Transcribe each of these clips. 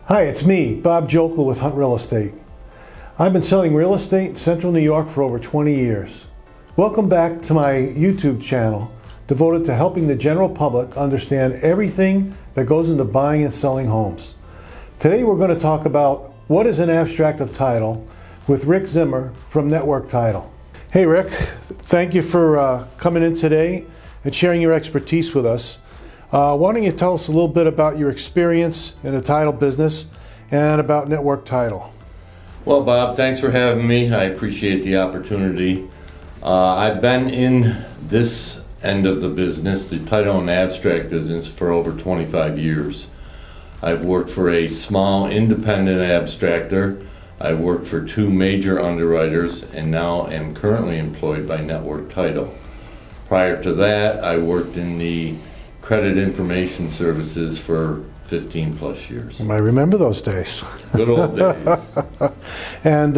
Hi, it's me, Bob Jokel with Hunt Real Estate. I've been selling real estate in Central New York for over 20 years. Welcome back to my YouTube channel devoted to helping the general public understand everything that goes into buying and selling homes. Today we're going to talk about what is an abstract of title with Rick Zimmer from Network Title. Hey Rick, thank you for coming in today and sharing your expertise with us. Why don't you tell us a little bit about your experience in the title business and about Network Title? Well, Bob, thanks for having me. I appreciate the opportunity. I've been in this end of the business, the title and abstract business, for over 25 years. I've worked for a small independent abstractor. I've worked for two major underwriters and now am currently employed by Network Title. Prior to that, I worked in the credit information services for 15 plus years. I remember those days. Good old days. And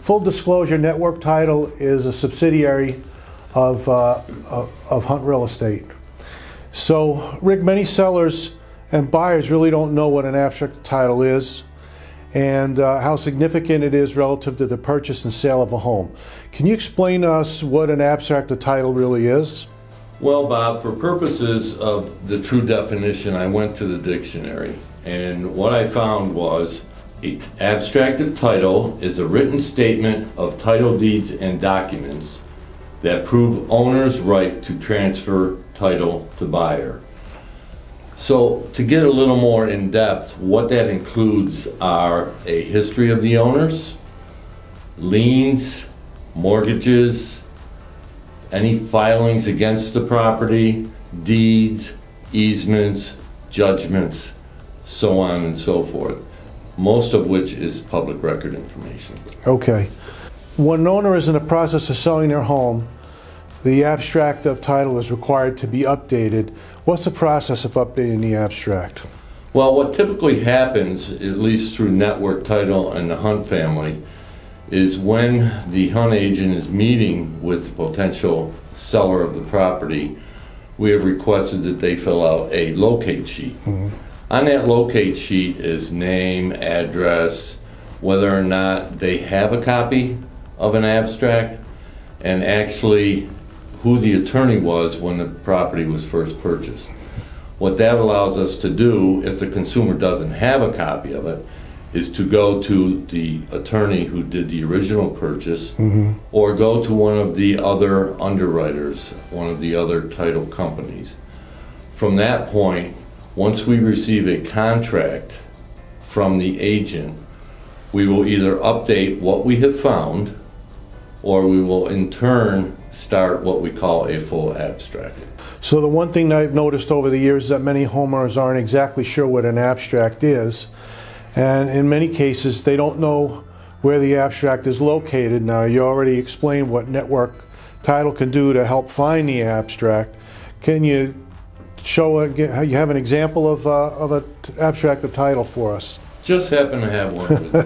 full disclosure, Network Title is a subsidiary of Hunt Real Estate. So, Rick, many sellers and buyers really don't know what an abstract title is and how significant it is relative to the purchase and sale of a home. Can you explain to us what an abstract of title really is? Well, Bob, for purposes of the true definition, I went to the dictionary, and what I found was an abstract of title is a written statement of title deeds and documents that prove owner's right to transfer title to buyer. So, to get a little more in depth, what that includes are a history of the owners, liens, mortgages, any filings against the property, deeds, easements, judgments, so on and so forth, most of which is public record information. Okay. When an owner is in the process of selling their home, the abstract of title is required to be updated. What's the process of updating the abstract? Well, what typically happens, at least through Network Title and the Hunt family, is when the Hunt agent is meeting with the potential seller of the property, we have requested that they fill out a locate sheet. Mm-hmm. On that locate sheet is name, address, whether or not they have a copy of an abstract, and actually who the attorney was when the property was first purchased. What that allows us to do, if the consumer doesn't have a copy of it, is to go to the attorney who did the original purchase, mm-hmm. or go to one of the other underwriters, one of the other title companies. From that point, once we receive a contract from the agent, we will either update what we have found, or we will in turn start what we call a full abstract. So the one thing that I've noticed over the years is that many homeowners aren't exactly sure what an abstract is. And in many cases, they don't know where the abstract is located. Now, you already explained what Network Title can do to help find the abstract. Can you show, how you have an example of an abstract of title for us? Just happen to have one with me.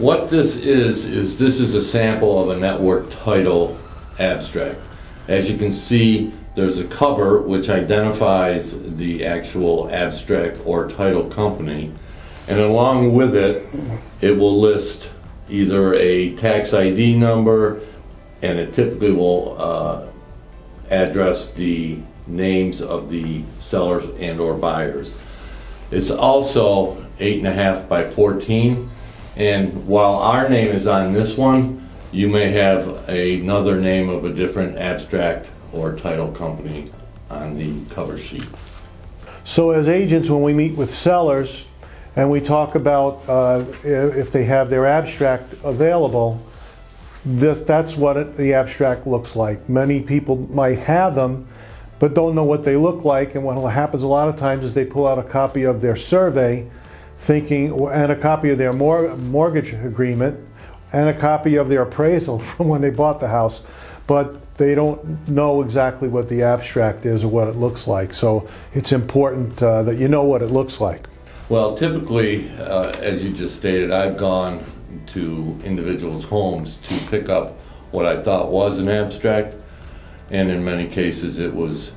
What this is this is a sample of a Network Title abstract. As you can see, there's a cover which identifies the actual abstract or title company. And along with it, it will list either a tax ID number, and it typically will address the names of the sellers and or buyers. It's also 8.5 by 14, and while our name is on this one, you may have another name of a different abstract or title company on the cover sheet. So as agents, when we meet with sellers, and we talk about if they have their abstract available, that's what the abstract looks like. Many people might have them, but don't know what they look like, and what happens a lot of times is they pull out a copy of their survey, and a copy of their mortgage agreement, and a copy of their appraisal from when they bought the house, but they don't know exactly what the abstract is or what it looks like. So it's important that you know what it looks like. Well, typically, as you just stated, I've gone to individuals' homes to pick up what I thought was an abstract, and in many cases it was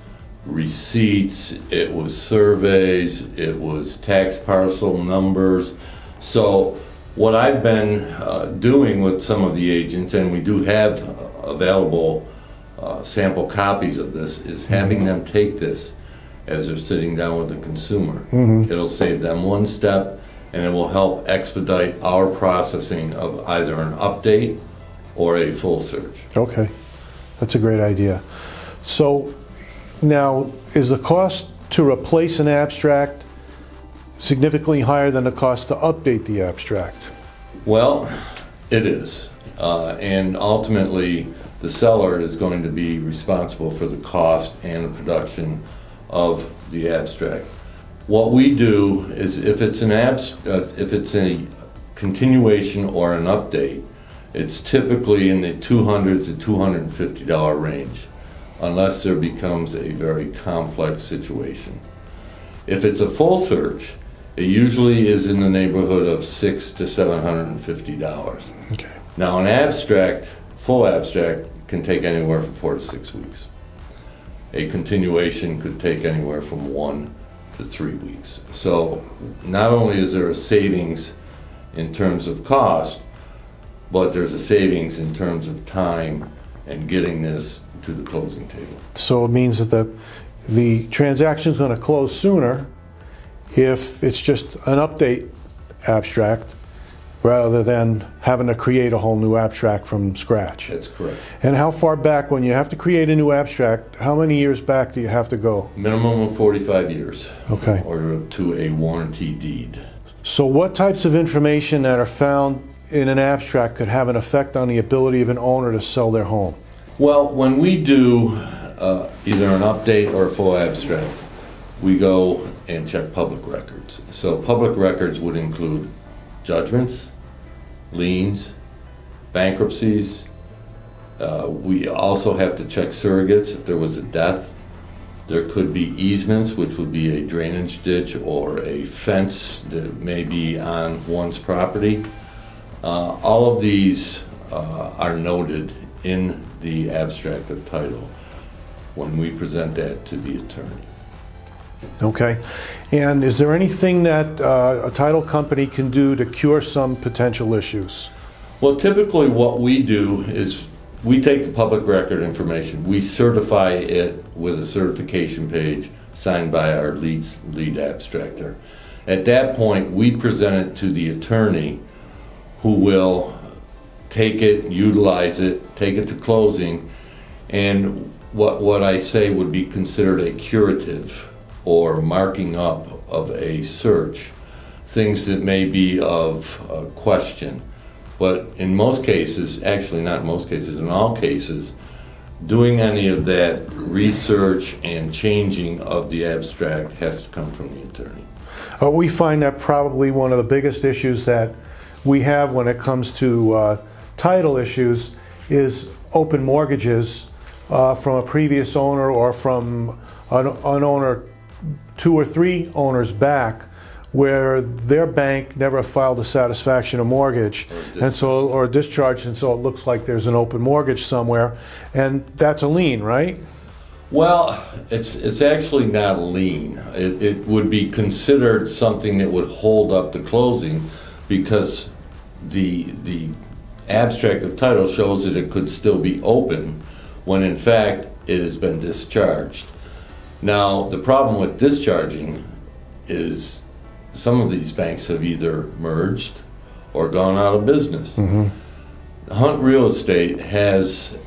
receipts, it was surveys, it was tax parcel numbers. So what I've been doing with some of the agents, and we do have available sample copies of this, is having them take this as they're sitting down with the consumer. It'll save them one step, and it will help expedite our processing of either an update or a full search. Okay, that's a great idea. So now, is the cost to replace an abstract significantly higher than the cost to update the abstract? Well, it is. And ultimately, the seller is going to be responsible for the cost and the production of the abstract. What we do is if it's a continuation or an update, it's typically in the $200 to $250 range, unless there becomes a very complex situation. If it's a full search, it usually is in the neighborhood of $600 to $750. Okay. Now, an abstract, full abstract, can take anywhere from 4 to 6 weeks. A continuation could take anywhere from 1 to 3 weeks. So not only is there a savings in terms of cost, but there's a savings in terms of time and getting this to the closing table. So it means that the transaction's going to close sooner if it's just an update abstract rather than having to create a whole new abstract from scratch. That's correct. And how far back, when you have to create a new abstract, how many years back do you have to go? Minimum of 45 years. Okay. Or to a warranty deed. So what types of information that are found in an abstract could have an effect on the ability of an owner to sell their home? Well, when we do either an update or a full abstract, we go and check public records. So public records would include judgments, liens, bankruptcies. We also have to check surrogates if there was a death. There could be easements, which would be a drainage ditch or a fence that may be on one's property. All of these are noted in the abstract of title when we present that to the attorney. Okay. And is there anything that a title company can do to cure some potential issues? Well, typically what we do is we take the public record information, we certify it with a certification page signed by our lead abstractor. At that point, we present it to the attorney, who will take it, utilize it, take it to closing, and what I say would be considered a curative or marking up of a search, things that may be of question. But in most cases, actually not in most cases, in all cases, doing any of that research and changing of the abstract has to come from the attorney. We find that probably one of the biggest issues that we have when it comes to title issues is open mortgages from a previous owner or from an owner 2 or 3 owners back, where their bank never filed a satisfaction of mortgage or a discharge, and so it looks like there's an open mortgage somewhere, and that's a lien, right? Well, it's actually not a lien. It would be considered something that would hold up the closing, because the abstract of title shows that it could still be open when in fact it has been discharged. Now, the problem with discharging is some of these banks have either merged or gone out of business. Hunt Real Estate has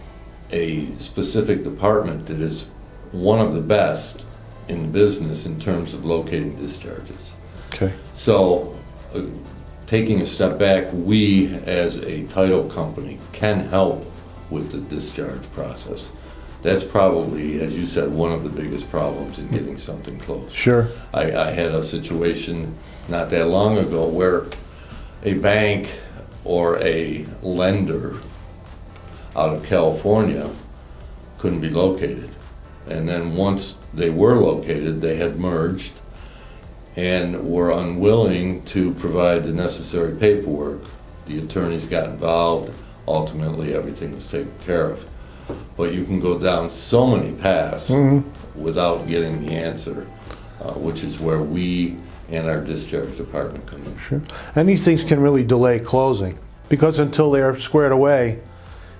a specific department that is one of the best in the business in terms of locating discharges. Okay. So, taking a step back, we as a title company can help with the discharge process. That's probably, as you said, one of the biggest problems in getting something closed. Sure. I had a situation not that long ago where a bank or a lender out of California couldn't be located. And then once they were located, they had merged and were unwilling to provide the necessary paperwork. The attorneys got involved. Ultimately, everything was taken care of. But you can go down so many paths without getting the answer, which is where we and our discharge department come in. Sure. And these things can really delay closing, because until they're squared away,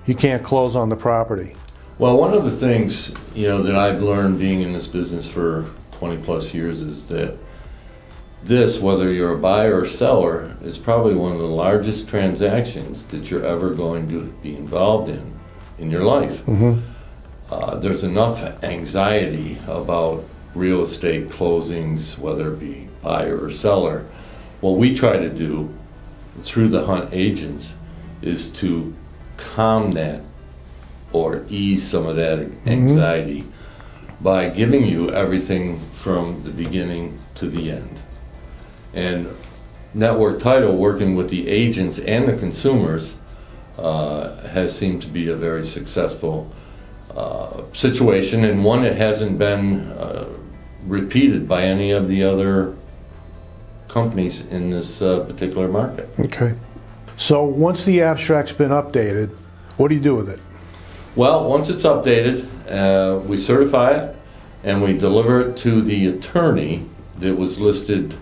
you can't close on the property. Well, one of the things, that I've learned being in this business for 20 plus years is that this, whether you're a buyer or seller, is probably one of the largest transactions that you're ever going to be involved in your life. There's enough anxiety about real estate closings, whether it be buyer or seller. What we try to do through the hunt agents is to calm that or ease some of that anxiety by giving you everything from the beginning to the end. And Network Title, working with the agents and the consumers, has seemed to be a very successful situation, and one that hasn't been repeated by any of the other companies in this particular market. Okay. So once the abstract's been updated, what do you do with it? Well, once it's updated, we certify it and we deliver it to the attorney that was listed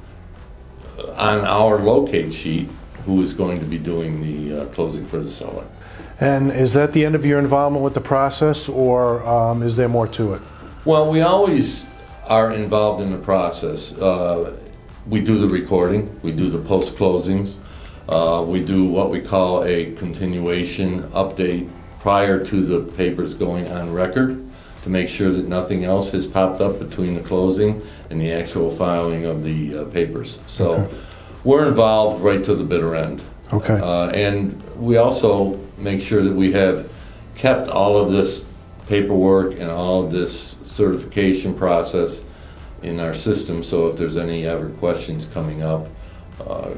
on our locate sheet, who is going to be doing the closing for the seller. And is that the end of your involvement with the process, or is there more to it? Well, we always are involved in the process. We do the recording, we do the post-closings, we do what we call a continuation update prior to the papers going on record to make sure that nothing else has popped up between the closing and the actual filing of the papers. So Okay. We're involved right to the bitter end. Okay. And we also make sure that we have kept all of this paperwork and all of this certification process in our system, so if there's any ever questions coming up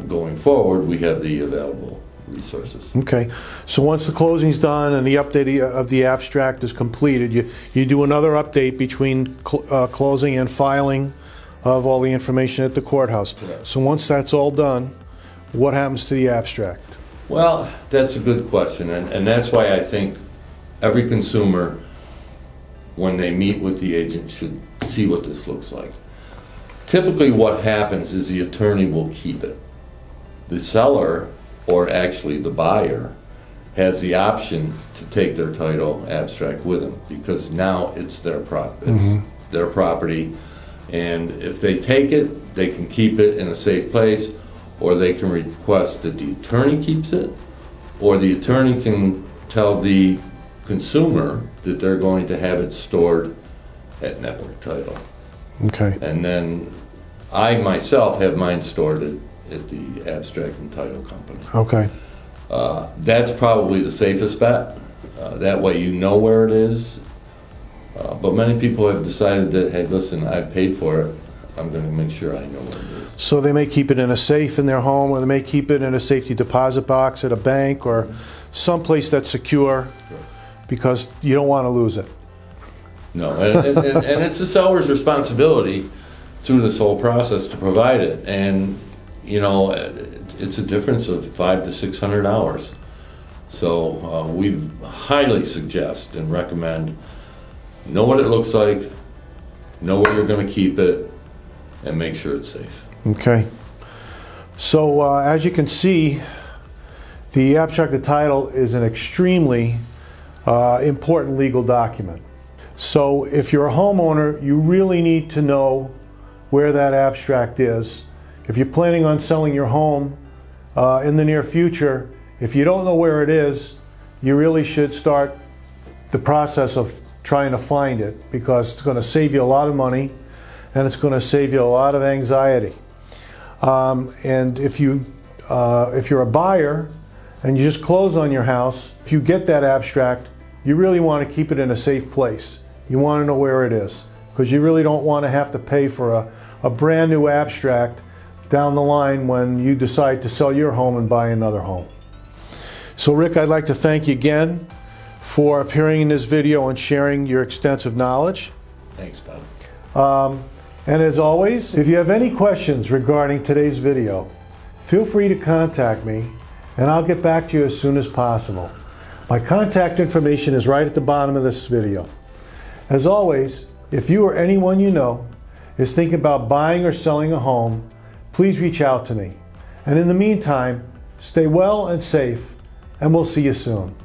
going forward, we have the available resources. Okay. So once the closing's done and the update of the abstract is completed, you do another update between closing and filing of all the information at the courthouse. Correct. So once that's all done, what happens to the abstract? Well, that's a good question, and that's why I think every consumer, when they meet with the agent, should see what this looks like. Typically what happens is the attorney will keep it. The seller, or actually the buyer, has the option to take their title abstract with them, because now it's their their property, and if they take it, they can keep it in a safe place, or they can request that the attorney keeps it, or the attorney can tell the consumer that they're going to have it stored at Network Title. Okay. And then I myself have mine stored at the Abstract and Title Company. Okay. That's probably the safest bet. That way you know where it is. But many people have decided that, hey, listen, I've paid for it. I'm going to make sure I know where it is. So they may keep it in a safe in their home, or they may keep it in a safety deposit box at a bank, or someplace that's secure, because you don't want to lose it. No, and it's the seller's responsibility through this whole process to provide it. And, it's a difference of $500 to $600. So we highly suggest and recommend, know what it looks like, know where you're going to keep it, and make sure it's safe. Okay. So as you can see, the abstract of title is an extremely important legal document. So if you're a homeowner, you really need to know where that abstract is. If you're planning on selling your home in the near future, if you don't know where it is, you really should start the process of trying to find it, because it's going to save you a lot of money and it's going to save you a lot of anxiety. And if you're a buyer and you just close on your house, if you get that abstract, you really want to keep it in a safe place. You want to know where it is, because you really don't want to have to pay for a brand new abstract down the line when you decide to sell your home and buy another home. So Rick, I'd like to thank you again for appearing in this video and sharing your extensive knowledge. Thanks, Bob. And as always, if you have any questions regarding today's video, feel free to contact me and I'll get back to you as soon as possible. My contact information is right at the bottom of this video. As always, If you or anyone you know is thinking about buying or selling a home, please reach out to me. And in the meantime, stay well and safe, and we'll see you soon.